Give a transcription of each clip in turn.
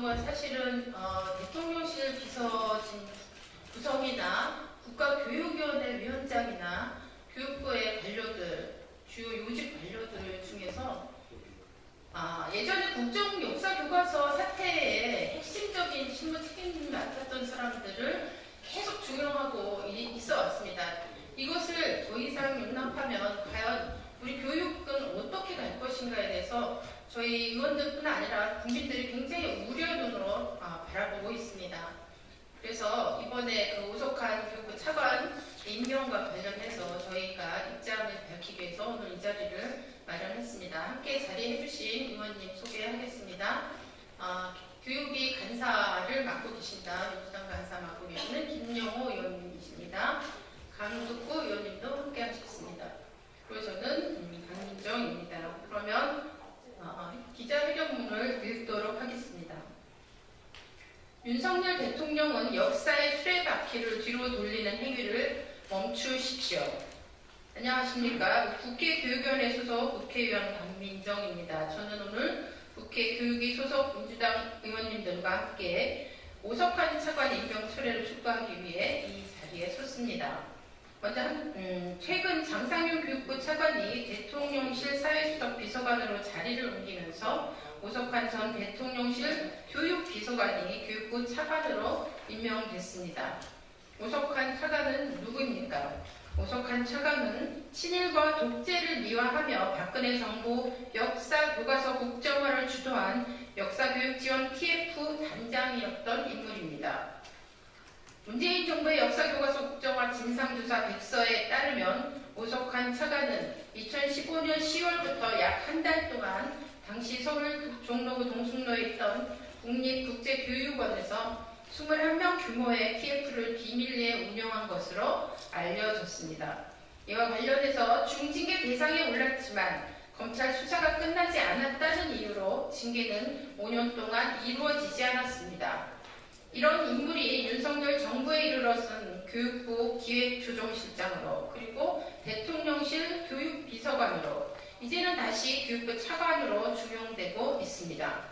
그동안 사실은 대통령실 비서진 구성이나 국가교육위원회 위원장이나 교육부의 관료들, 주요 요직 관료들 중에서 예전에 국정역사교과서 사태에 핵심적인 실무 책임을 맡았던 사람들을 계속 조명하고 있어 왔습니다. 이것을 더 이상 용납하면 과연 우리 교육은 어떻게 갈 것인가에 대해서 저희 의원들뿐 아니라 국민들이 굉장히 우려의 눈으로 바라보고 있습니다. 그래서 이번에 그 오석환 교육부 차관 임명과 관련해서 저희가 입장을 밝히기 위해서 오늘 이 자리를 마련했습니다. 함께 자리해 주신 의원님 소개하겠습니다. 교육위 간사를 맡고 계신다. 민주당 간사 맡고 계시는 김영호 의원님이십니다. 강덕구 의원님도 함께 하셨습니다. 그리고 저는 강민정입니다. 그러면 기자회견문을 읽도록 하겠습니다. 윤석열 대통령은 역사의 수레바퀴를 뒤로 돌리는 행위를 멈추십시오. 안녕하십니까. 국회 교육위원회 소속 국회의원 강민정입니다. 저는 오늘 국회 교육위 소속 민주당 의원님들과 함께 오석환 차관 임명 철회를 촉구하기 위해 이 자리에 섰습니다. 먼저 최근 장상윤 교육부 차관이 대통령실 사회수석 비서관으로 자리를 옮기면서 오석환 전 대통령실 교육비서관이 교육부 차관으로 임명됐습니다. 오석환 차관은 누구입니까? 오석환 차관은 친일과 독재를 미화하며 박근혜 정부 역사교과서 국정화를 주도한 역사교육지원 TF 단장이었던 인물입니다. 문재인 정부의 역사교과서 국정화 진상조사 백서에 따르면 오석환 차관은 2015년 10월부터 약 한 달 동안 당시 서울 종로구 동숭로에 있던 국립국제교육원에서 21명 규모의 TF를 비밀리에 운영한 것으로 알려졌습니다. 이와 관련해서 중징계 대상에 올랐지만 검찰 수사가 끝나지 않았다는 이유로 징계는 5년 동안 이루어지지 않았습니다. 이런 인물이 윤석열 정부에 이르러선 교육부 기획조정실장으로 그리고 대통령실 교육비서관으로 이제는 다시 교육부 차관으로 중용되고 있습니다.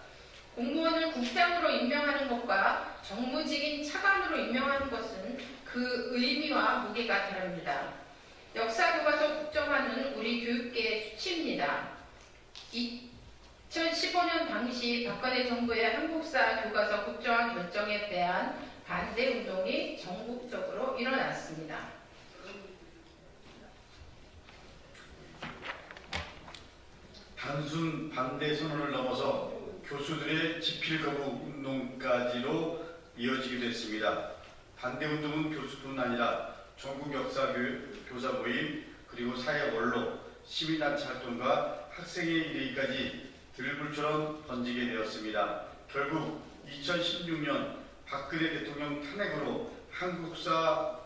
공무원을 국장으로 임명하는 것과 정무직인 차관으로 임명하는 것은 그 의미와 무게가 다릅니다. 역사교과서 국정화는 우리 교육계의 수치입니다. 2015년 당시 박근혜 정부의 한국사 교과서 국정화 결정에 대한 반대 운동이 전국적으로 일어났습니다. 단순 반대 선언을 넘어서 교수들의 집필 거부 운동까지로 이어지게 됐습니다. 반대 운동은 교수뿐 아니라 전국 역사 교사 모임 그리고 사회 원로, 시민단체 활동과 학생의 이르기까지 들불처럼 번지게 되었습니다. 결국 2016년 박근혜 대통령 탄핵으로 한국사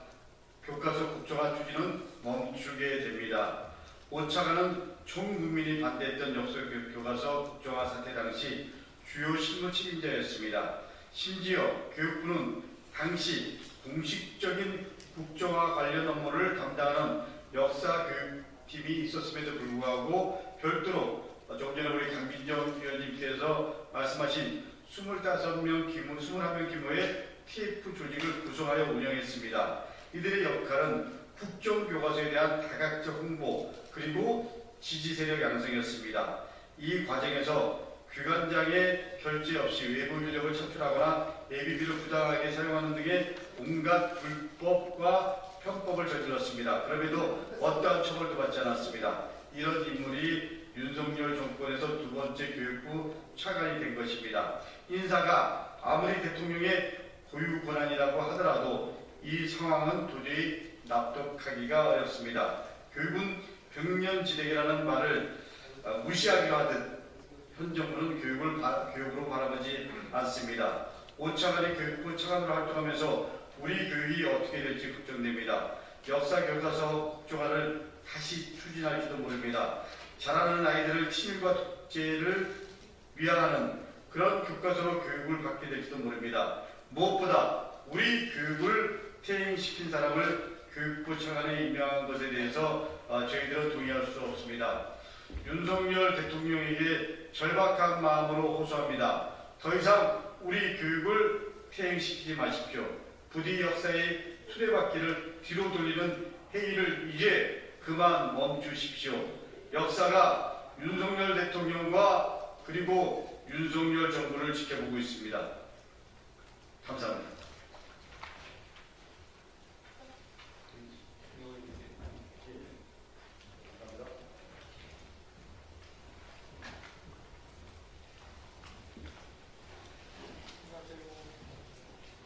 교과서 국정화 추진은 멈추게 됩니다. 오 차관은 전 국민이 반대했던 역사교과서 국정화 사태 당시 주요 실무 책임자였습니다. 심지어 교육부는 당시 공식적인 국정화 관련 업무를 담당하는 역사교육팀이 있었음에도 불구하고 별도로 조금 전에 우리 강민정 위원님께서 말씀하신 21명 규모의 TF 조직을 구성하여 운영했습니다. 이들의 역할은 국정교과서에 대한 다각적 홍보 그리고 지지 세력 양성이었습니다. 이 과정에서 규관장의 결재 없이 외부 인력을 차출하거나 예비비를 부당하게 사용하는 등의 온갖 불법과 편법을 저질렀습니다. 그럼에도 어떠한 처벌도 받지 않았습니다. 이런 인물이 윤석열 정권에서 두 번째 교육부 차관이 된 것입니다. 인사가 아무리 대통령의 고유 권한이라고 하더라도 이 상황은 도저히 납득하기가 어렵습니다. 교육은 병년지대계라는 말을 무시하기로 하듯 현 정부는 교육으로 바라보지 않습니다. 오 차관이 교육부 차관으로 활동하면서 우리 교육이 어떻게 될지 걱정됩니다. 역사교과서 국정화를 다시 추진할지도 모릅니다. 자라는 아이들을 친일과 독재를 미화하는 그런 교과서로 교육을 받게 될지도 모릅니다. 무엇보다 우리 교육을 퇴행시킨 사람을 교육부 차관에 임명한 것에 대해서 저희들은 동의할 수 없습니다. 윤석열 대통령에게 절박한 마음으로 호소합니다. 더 이상 우리 교육을 퇴행시키지 마십시오. 부디 역사의 수레바퀴를 뒤로 돌리는 행위를 이제 그만 멈추십시오. 역사가 윤석열 대통령과 그리고 윤석열 정부를 지켜보고 있습니다. 감사합니다.